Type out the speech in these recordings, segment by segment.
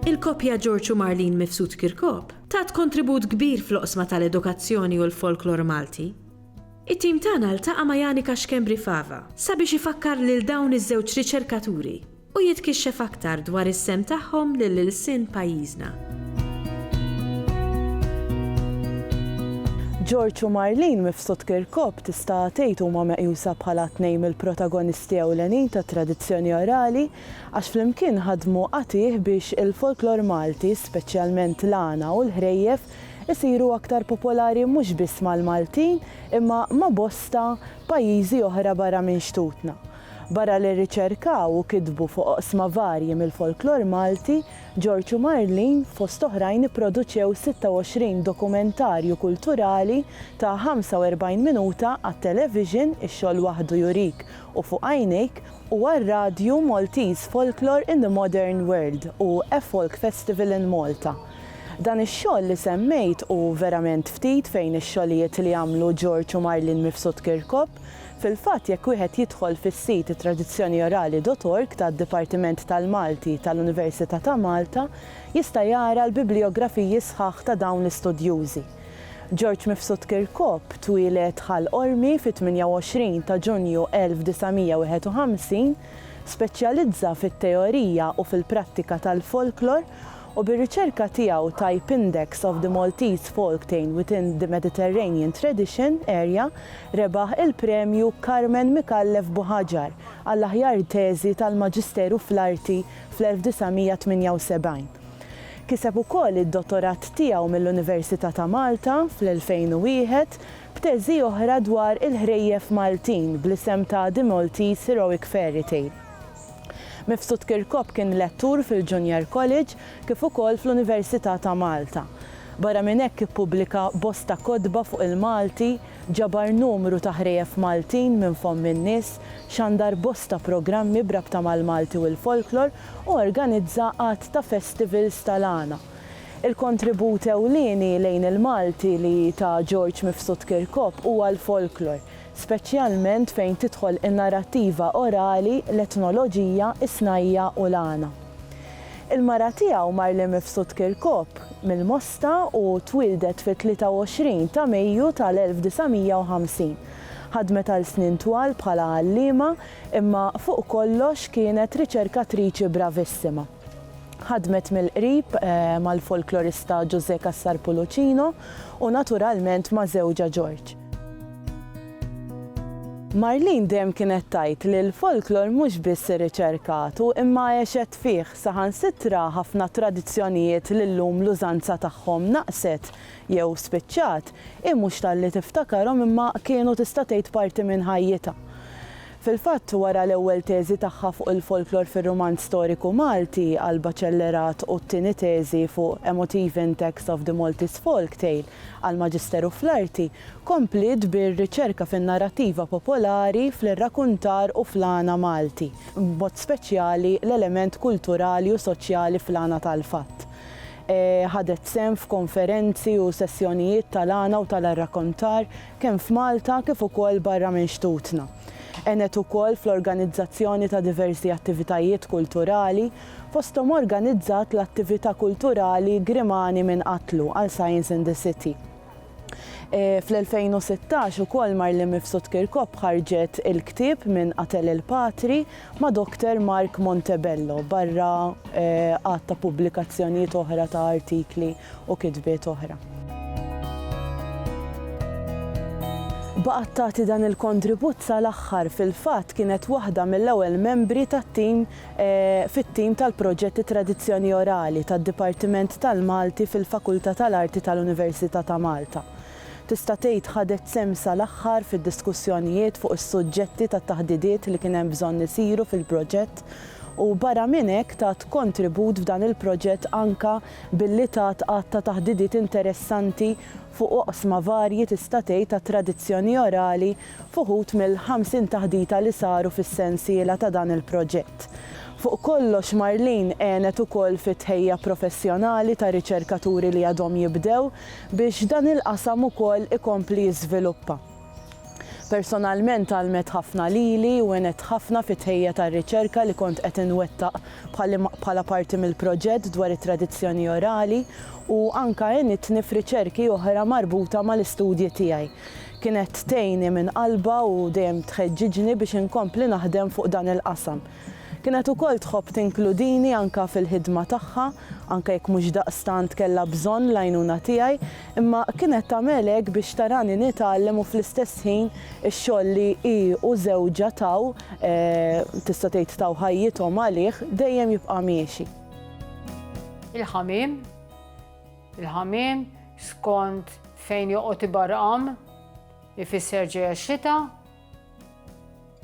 Il-koppja George u Marlene Mifsud Kirkop tat kontribut kbir fl-oqsma tal-edukazzjoni u l-folklor Malti. It-tim tagħna ltaqa' ma' Janika Xkembri Fava sabiex ifakkar lil dawn iż-żewġ riċerkaturi u jitkixxef aktar dwar is-sem tagħhom lil-ilsien pajjiżna. George u Marlene Mifsud Kirkop tista' tgħid huma meqjusa bħala tnejn mill-protagonisti ewlenin tat-tradizzjoni orali għax flimkien ħadmu qatih biex il-folklor Malti, speċjalment l-għana u l-ħrejjef, isiru aktar popolari mhux biss mal-Maltin imma ma' bosta pajjiżi oħra barra minn xtutna. Barra li rriċerkaw u kitbu fuq oqsma varji mill-folklor Malti, George u Marlene fost oħrajn ipproduċew 26 dokumentarju kulturali ta' 45 minuta għat-television ix-xogħol waħdu jurik u fuq għajnejk u għar-radju Maltese Folklore in the Modern World u F-Folk Festival in Malta. Dan ix-xogħol li semmejt u verament ftit fejn ix-xogħlijiet li għamlu George u Marlene Mifsud Kirkop, fil-fatt jekk wieħed jidħol fis-sit tradizzjoniorali.org tad-Dipartiment tal-Malti tal-Università ta' Malta jista' jara l-bibliografiji sħaħ ta' dawn l-istudjużi. George Mifsud Kirkop twieled ħal Ormi fit-28 ta' Ġunju 1951, speċjalizza fit-teorija u fil-prattika tal-folklor u bir-riċerka tiegħu Type Index of the Maltese Folktale within the Mediterranean Tradition Area rebaħ il-premju Carmen Mikallef Buħaġar għall-aħjar teżi tal-Maġisteru fl-Arti fl-1978. Kiseb ukoll id-dottorat tiegħu mill-Università ta' Malta fl-2001 b'teżi oħra dwar il-ħrejjef Maltin bl-isem ta' The Maltese Heroic Fairy Tale. Mifsud Kirkop kien lettur fil-Junior College kif ukoll fl-Università ta' Malta. Barra minn hekk ippubblika bosta kodba fuq il-Malti, ġabar numru ta' ħrejjef Maltin minn fomm in-nies, xandar bosta programmi brabta mal-Malti u l-folklor u organizza qatt ta' festivals tal-għana. Il-kontribut ewlieni lejn il-Malti li ta' George Mifsud Kirkop huwa l-folklor, speċjalment fejn tidħol in-narrattiva orali, l-etnoloġija, is-snajja u l-għana. Il-mara tiegħu Marlene Mifsud Kirkop mill-Mosta u twildet fit-23 ta' Mejju tal-1950. Ħadmet għal snin twal bħala għalliema imma fuq kollox kienet riċerkatriċi bravissima. Ħadmet mill-qrib mal-folklorista José Cassar Puluccino u naturalment ma' żewġa George. Marlene dejjem kienet tgħid li l-folklor mhux biss irriċerkatu imma għexet fih saħansitra ħafna tradizzjonijiet li llum l-użanza tagħhom naqset jew spiċċat mhux talli tiftakarhom imma kienu tista' tgħid parti minn ħajjitha. Fil-fatt wara l-ewwel teżi tagħha fuq il-folklor fir-Romanz Storiku Malti għal baċellerat u t-tieni teżi fuq Emotive Index of the Maltese Folktale għal Maġisteru fl-Arti, komplit bir-riċerka fin-narrattiva popolari fl-irrakkuntar u fl-għana Malti, b'mod speċjali l-element kulturali u soċjali fl-għana tal-fatt. Ħadet sehem f'konferenzi u sessjonijiet tal-għana u tal-irrakkuntar kemm f'Malta kif ukoll barra minn xtutna. Għenet ukoll fl-organizzazzjoni ta' diversi attivitajiet kulturali, fosthom organizzat l-attività kulturali Grimani minn Qatlu għal Science in the City. Fl-2016 ukoll Marlene Mifsud Kirkop ħarġet il-ktieb minn Qatel il-Patri ma' Dr. Mark Montebello barra qatt ta' pubblikazzjonijiet oħra ta' artikli u kitbiet oħra. Baqgħet tagħti dan il-kontribut sal-aħħar fil-fatt kienet waħda mill-ewwel membri tat-tim fit-tim tal-proġetti tradizzjoni orali tad-Dipartiment tal-Malti fil-Fakultà tal-Arti tal-Università ta' Malta. Tista' tgħid ħadet sehem sal-aħħar fid-diskussjonijiet fuq is-suġġetti tat-taħdidiet li kien hemm bżonn isiru fil-proġett u barra minn hekk tat kontribut f'dan il-proġett anke billi tat qatt ta' taħdidiet interessanti fuq oqsma varji tista' tgħid ta' tradizzjoni orali fuq wħud mill-50 taħdita li saru fis-sensiela ta' dan il-proġett. Fuq kollox Marlin għenet ukoll fit-tħejja professjonali ta' riċerkaturi li għadhom jibdew biex dan il-qasam ukoll ikompli jiżviluppa. Personalment għalmet ħafna lili u għenet ħafna fit-tħejja tar-riċerka li kont qed inwettaq bħala parti mill-proġett dwar it-tradizzjoni orali u anka għenitni f'riċerki oħra marbuta mal-istudji tiegħi. Kienet tgħinni minn qalba u dejjem tħeġġiġni biex inkompli naħdem fuq dan il-qasam. Kienet ukoll tħobb tinkludini anka fil-ħidma tagħha, anke jekk mhux daqstant kellha bżonn l-għajnuna tiegħi, imma kienet tagħmel hekk biex tarani nitgħallem u fl-istess ħin ix-xogħol li hi u żewġa taw tista' tgħid taw ħajjithom għalih dejjem jibqa' miexi. Il-ħamiem skont fejn joqgħod ibarqam ifisser ġejja x-xita,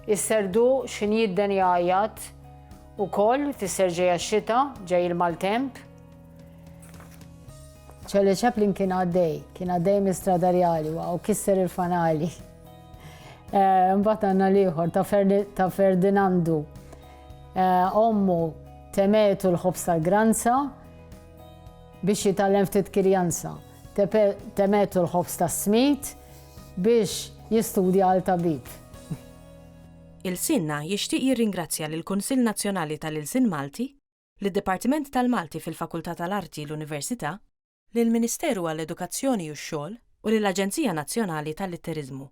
isserdu x'inhi d-denjajat ukoll ifisser ġejja x-xita, ġej il-maltemp. Charlie Chaplin kien għaddej mis-Stradarjali u kisser il-fanali. Mbagħad għandna l-ieħor ta' Ferdinandu. Ommu temetu l-ħobs tal-granza biex jitgħallem ftit kirjanza. Temetu l-ħobs tas-smit biex jistudja għal-tabib. Il-Sinna jixtieq jirringrazzja lill-Kunsill Nazzjonali tal-Ilsien Malti, lid-Dipartiment tal-Malti fil-Fakultà tal-Arti l-Università, lill-Ministeru għall-Edukazzjoni u x-Xogħol u lill-Aġenzija Nazzjonali tal-Litteriżmu.